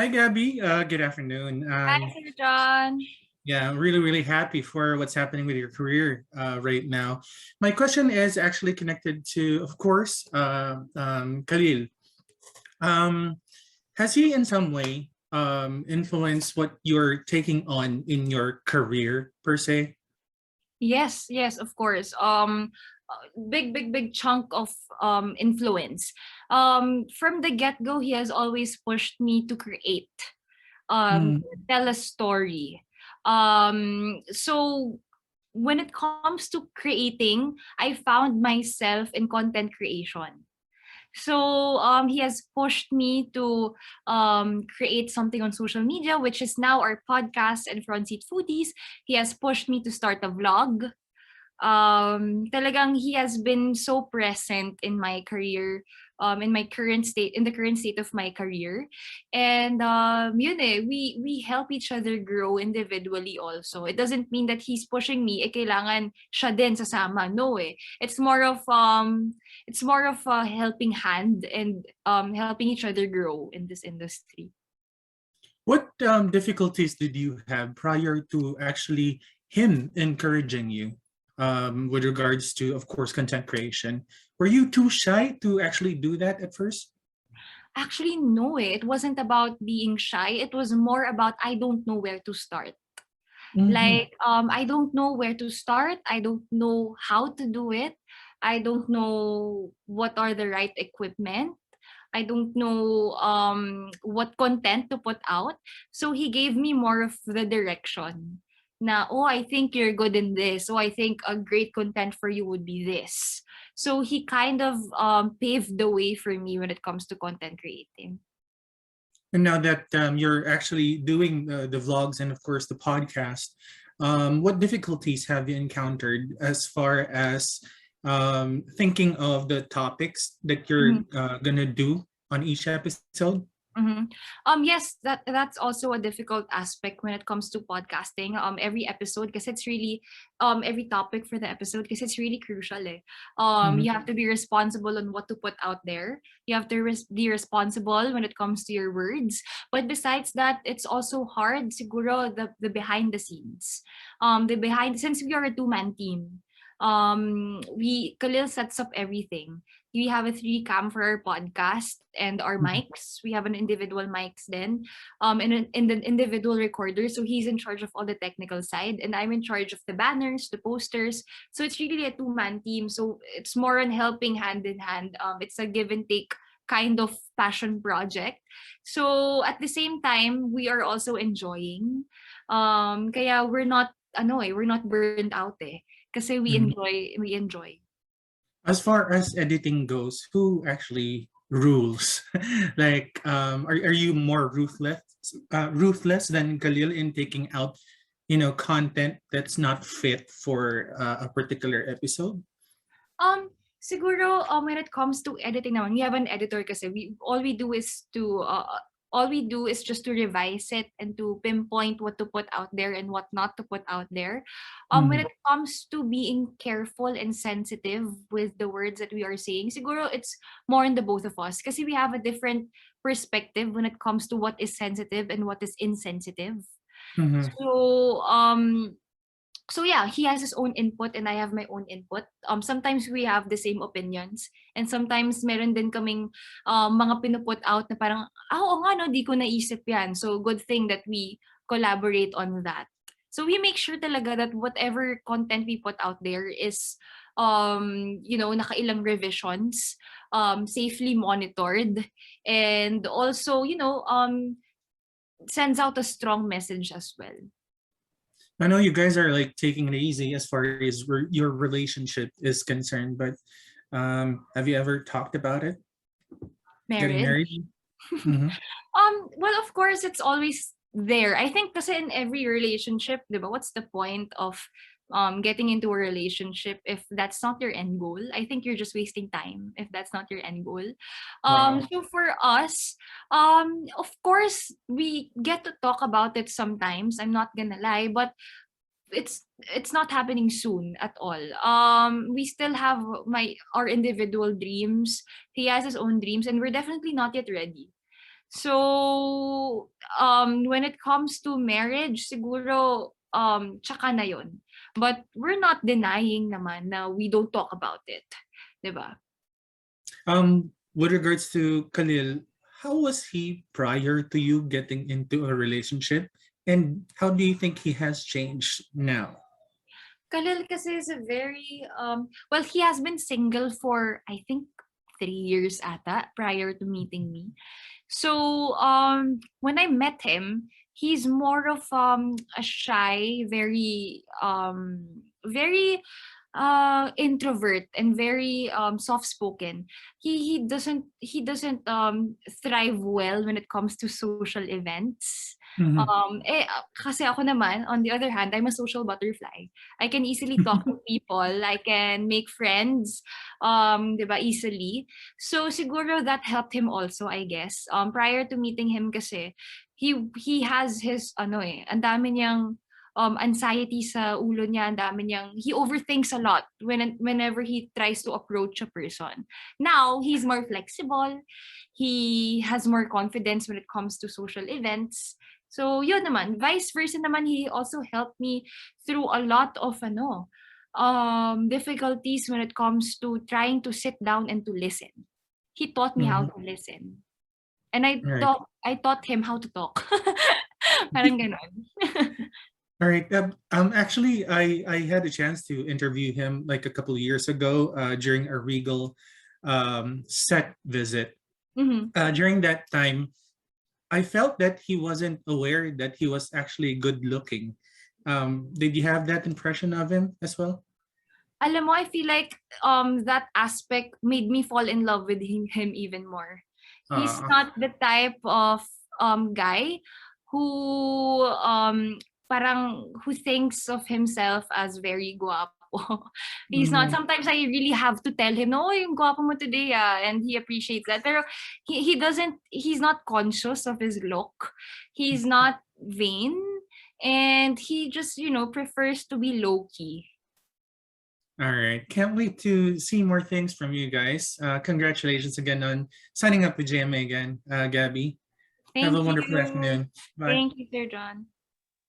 Hi, Gabby. Good afternoon. Hi, Sir John. Yeah, I'm really, really happy for what's happening with your career right now. My question is actually connected to, of course, Khalil. Um, has he in some way influenced what you're taking on in your career per se? Yes, yes, of course. Big chunk of influence. From the get go, he has always pushed me to create, Mm, tell a story. So when it comes to creating, I found myself in content creation. So he has pushed me to create something on social media, which is now our podcast and Front Seat Foodies. He has pushed me to start a vlog. Talagang he has been so present in my career, in my current state, in the current state of my career. And yun eh, we help each other grow individually also. It doesn't mean that he's pushing me, eh kailangan siya din sasama. No eh. It's more of a helping hand and helping each other grow in this industry. what difficulties did you have prior to actually him encouraging you with regards to, of course, content creation? Were you too shy to actually do that at first? Actually, no eh. It wasn't about being shy. It was more about I don't know where to start. Mm-hmm. Like, I don't know where to start. I don't know how to do it. I don't know what are the right equipment. I don't know what content to put out. So he gave me more of the direction. Na, oh, I think you're good in this. Oh, I think a great content for you would be this. So he kind of paved the way for me when it comes to content creating. And now that you're actually doing the vlogs and, of course, the podcast, what difficulties have you encountered as far as thinking of the topics that you're gonna do on each episode? Mhm. Yes, that's also a difficult aspect when it comes to podcasting. Every episode, because it's really, every topic for the episode, because it's really crucial. Eh. Mhm. You have to be responsible on what to put out there. You have to be responsible when it comes to your words. But besides that, it's also hard. Siguro the behind the scenes, the behind since we are a two-man team. We Khalil sets up everything. We have a three cam for our podcast and our Mhm. mics. We have an individual mics then, and an individual recorder. So he's in charge of all the technical side, and I'm in charge of the banners, the posters. So it's really a two-man team. So it's more on helping hand in hand. It's a give and take kind of passion project. So at the same time, we are also enjoying. Kaya we're not burnt out eh. Kasi Mhm. we enjoy. As far as editing goes, who actually rules? Like, are you more ruthless than Khalil in taking out, content that's not fit for a particular episode? Siguro, when it comes to editing naman, we have an editor kasi all we do is just to revise it and to pinpoint what to put out there and what not to put out there. When Mhm. it comes to being careful and sensitive with the words that we are saying, siguro it's more in the both of us kasi we have a different perspective when it comes to what is sensitive and what is insensitive. Mhm. So, so yeah, he has his own input and I have my own input. Sometimes we have the same opinions and sometimes meron din kaming mga pinuput out na parang, oo nga no, di ko naisip yan. So good thing that we collaborate on that. So we make sure talaga that whatever content we put out there is nakailang revisions, safely monitored, and also, sends out a strong message as well. I know you guys are like taking it easy as far as your relationship is concerned, but have you ever talked about it? Getting Marriage. married? Mm-hmm. Well, of course, it's always there. I think kasi in every relationship, di ba, what's the point of getting into a relationship if that's not your end goal? I think you're just wasting time if that's not your end goal. Wow. So for us, of course, we get to talk about it sometimes. I'm not gonna lie, but it's not happening soon at all. We still have our individual dreams. He has his own dreams, and we're definitely not yet ready. So, when it comes to marriage, siguro, tsaka na yun. But we're not denying naman na we don't talk about it. 'Di ba? With regards to Khalil, how was he prior to you getting into a relationship? And how do you think he has changed now? Khalil kasi is a very, well, he has been single for, I think, 3 years ata prior to meeting me. So, when I met him, he's more of a shy, very introvert and very soft spoken. He doesn't thrive well when it comes to social events. Mhm. Kasi ako naman, on the other hand, I'm a social butterfly. I can easily talk to people. I can make friends, 'di ba, easily. So siguro that helped him also, I guess. Prior to meeting him kasi, he has his ano ang dami niyang anxiety sa ulo niya, ang dami niyang he overthinks a lot whenever he tries to approach a person. Now, he's more flexible. He has more confidence when it comes to social events. So, yun naman. Vice versa naman, he also helped me through a lot of difficulties when it comes to trying to sit down and to listen. He taught me how Mhm. to listen. And I Right. taught I taught him how to talk. Parang ganon. All right. Actually, I had a chance to interview him like a couple of years ago during a Regal set visit. Mhm. During that time, I felt that he wasn't aware that he was actually good looking. Did you have that impression of him as well? Alam mo, I feel like that aspect made me fall in love with him even more. He's Uh, not the type of guy who who thinks of himself as very guapo. He's not. mhm. Sometimes I really have to tell him, "No, yung guapo mo today, ah," and he appreciates that. Pero he doesn't. He's not conscious of his look. He's not vain, and he just prefers to be low key. All right. Can't wait to see more things from you guys. Congratulations again on signing up with JMA again, Gabby. Have a Thank wonderful you. afternoon. Bye. Thank you, Sir John.